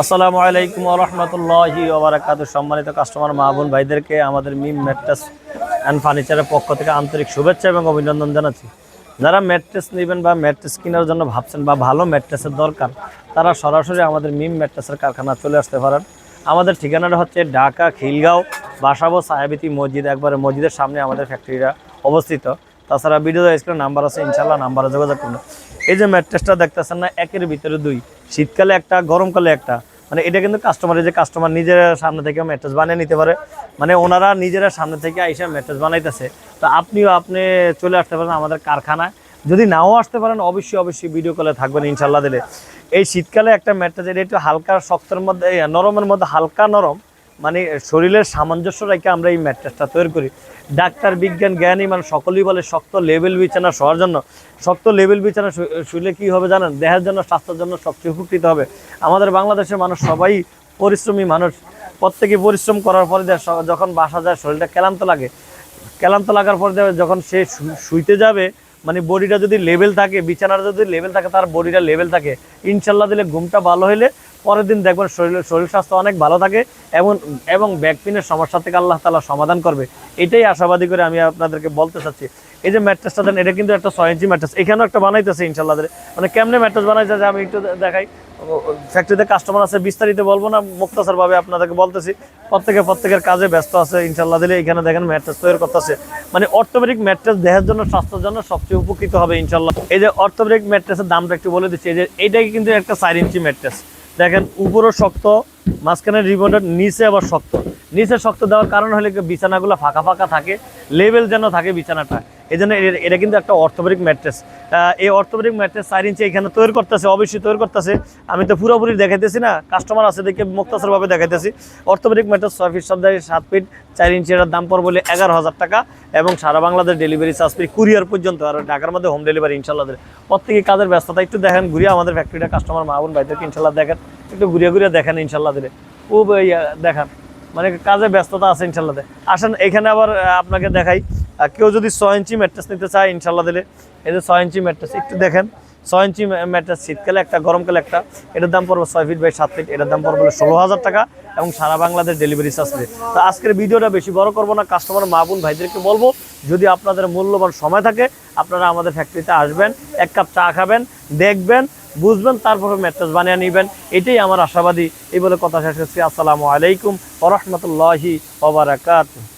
আসসালামু আলাইকুম ওয়া রাহমাতুল্লাহি ওয়া বারাকাতুহু। সম্মানিত কাস্টমার মা বোন ভাইদেরকে আমাদের মিম ম্যাট্রেস অ্যান্ড ফার্নিচারের পক্ষ থেকে আন্তরিক শুভেচ্ছা এবং অভিনন্দন জানাচ্ছি। যারা ম্যাট্রেস নেবেন বা ম্যাট্রেস কেনার জন্য ভাবছেন বা ভালো ম্যাট্রেসের দরকার, তারা সরাসরি আমাদের মিম ম্যাট্রেসের কারখানা চলে আসতে পারেন। আমাদের ঠিকানাটা হচ্ছে ঢাকা খিলগাঁও বাসাবো ছায়াবীথি মসজিদ, একবারে মসজিদের সামনে আমাদের ফ্যাক্টরিটা অবস্থিত। তাছাড়া ভিডিও স্ক্রিনে নাম্বার আছে, ইনশাল্লাহ নাম্বারে যোগাযোগ করুন। এই যে ম্যাট্রেসটা দেখতেছেন না, একের ভিতরে দুই, শীতকালে একটা গরমকালে একটা, মানে এটা কিন্তু কাস্টমার নিজেরা সামনে থেকে ম্যাট্রেস বানিয়ে নিতে পারে, মানে ওনারা নিজেরা সামনে থেকে আইসা ম্যাট্রেস বানাইতেছে। তো আপনি চলে আসতে পারেন আমাদের কারখানায়। যদি নাও আসতে পারেন অবশ্যই ভিডিও কলে থাকবেন ইনশাল্লাহ দিলে। এই শীতকালে একটা ম্যাট্রেস, এটা একটু হালকা শক্তের মধ্যে, নরমের মধ্যে হালকা নরম, মানে শরীরের সামঞ্জস্য রেখে আমরা এই ম্যাট্রেসটা তৈরি করি। ডাক্তার বিজ্ঞান জ্ঞানী মানে সকলেই বলে শক্ত লেভেল বিছানা শোয়ার জন্য। শক্ত লেভেল বিছানা শুলে কী হবে জানেন? দেহের জন্য, স্বাস্থ্যের জন্য সবচেয়ে উপকৃত হবে। আমাদের বাংলাদেশের মানুষ সবাই পরিশ্রমী মানুষ, প্রত্যেকে পরিশ্রম করার পরে যখন বাসা যায় শরীরটা ক্লান্ত লাগার পরে যখন সে শুইতে যাবে, মানে বডিটা যদি লেভেল থাকে, বিছানার যদি লেভেল থাকে, তার বডিটা লেভেল থাকে, ইনশাল্লাহ দিলে ঘুমটা ভালো হইলে পরের দিন দেখবেন শরীর স্বাস্থ্য অনেক ভালো থাকে এবং ব্যাক পেনের সমস্যা থেকে আল্লাহ তাআলা সমাধান করবে। এটাই আশাবাদী করে আমি আপনাদেরকে বলতে চাচ্ছি। এই যে ম্যাট্রেসটা দেন, এটা কিন্তু একটা 6 ইঞ্চি ম্যাট্রেস, এখানেও একটা বানাইতেছে ইনশাল্লাহ দিলে। মানে কেমনে ম্যাট্রেস বানাইতেছে আমি একটু দেখাই। ফ্যাক্টরিতে কাস্টমার আছে, বিস্তারিত বলবো না, মুক্তাসরভাবে আপনাদেরকে বলতেছি। প্রত্যেকের কাজে ব্যস্ত আছে ইনশাল্লাহ দিলে। এখানে দেখেন ম্যাট্রেস তৈরি করতেছে, মানে অর্থোপেডিক ম্যাট্রেস দেহের জন্য, স্বাস্থ্যের জন্য সবচেয়ে উপকৃত হবে ইনশাল্লাহ। এই যে অর্থোপেডিক ম্যাট্রেসের দামটা একটু বলে দিচ্ছি। এই যে এইটাই কিন্তু একটা 4 ইঞ্চি ম্যাট্রেস, দেখেন উপরও শক্ত, মাঝখানে রিবনের নিচে আবার শক্ত। নিচে শক্ত দেওয়ার কারণ হলে বিছানাগুলো ফাঁকা থাকে, লেভেল যেন থাকে বিছানাটা। এই জন্য এটা কিন্তু একটা অর্থোপেডিক ম্যাট্রেস। এই অর্থোপেডিক ম্যাট্রেস 4 ইঞ্চি এখানে তৈরি করতেছে, অবশ্যই তৈরি করতেছে। আমি তো পুরোপুরি দেখাইতেছি না, কাস্টমার আছে দেখে মুক্তাসরভাবে দেখাইতেছি। অর্থোপেডিক ম্যাট্রেস 6 ফিট সব 7 ফিট 4 ইঞ্চি, এটার দাম পড়বে বলে 11,000 টাকা এবং সারা Bangladesh delivery charge free, courier পর্যন্ত, আর ঢাকার মধ্যে হোম ডেলিভারি ইনশাল্লাহ। প্রত্যেকে কাজের ব্যস্ততা একটু দেখেন, ঘুরিয়ে আমাদের ফ্যাক্টরিটা কাস্টমার মা বোন ভাইদেরকে ইনশাল্লাহ দেখেন, একটু ঘুরিয়ে দেখেন ইনশাল্লাহ দিলে। দেখান, মানে কাজে ব্যস্ততা আছে ইনশাল্লাহ। আসেন এখানে আবার আপনাকে দেখাই, কেউ যদি 6 ইঞ্চি ম্যাট্রেস নিতে চায় ইনশাল্লাহ দিলে, এই যে 6 ইঞ্চি ম্যাট্রেস একটু দেখেন। 6 ইঞ্চি ম্যাট্রেস শীতকালে একটা, গরমকালে একটা। এটার দাম পড়বে 6 ফিট বাই 7 ফিট, এটার দাম পড়বে 16,000 টাকা এবং সারা বাংলাদেশ ডেলিভারি চার্জ ফ্রি। তো আজকের ভিডিওটা বেশি বড় করবো না, কাস্টমার মা বোন ভাইদেরকে বলবো, যদি আপনাদের মূল্যবান সময় থাকে আপনারা আমাদের ফ্যাক্টরিতে আসবেন, এক কাপ চা খাবেন, দেখবেন, বুঝবেন, তারপরে ম্যাট্রেস বানিয়ে নেবেন। এটাই আমার আশাবাদী। এই বলে কথা শেষ করছি। আসসালামু আলাইকুম ওয়া রাহমাতুল্লাহি ওয়া বারাকাতুহু।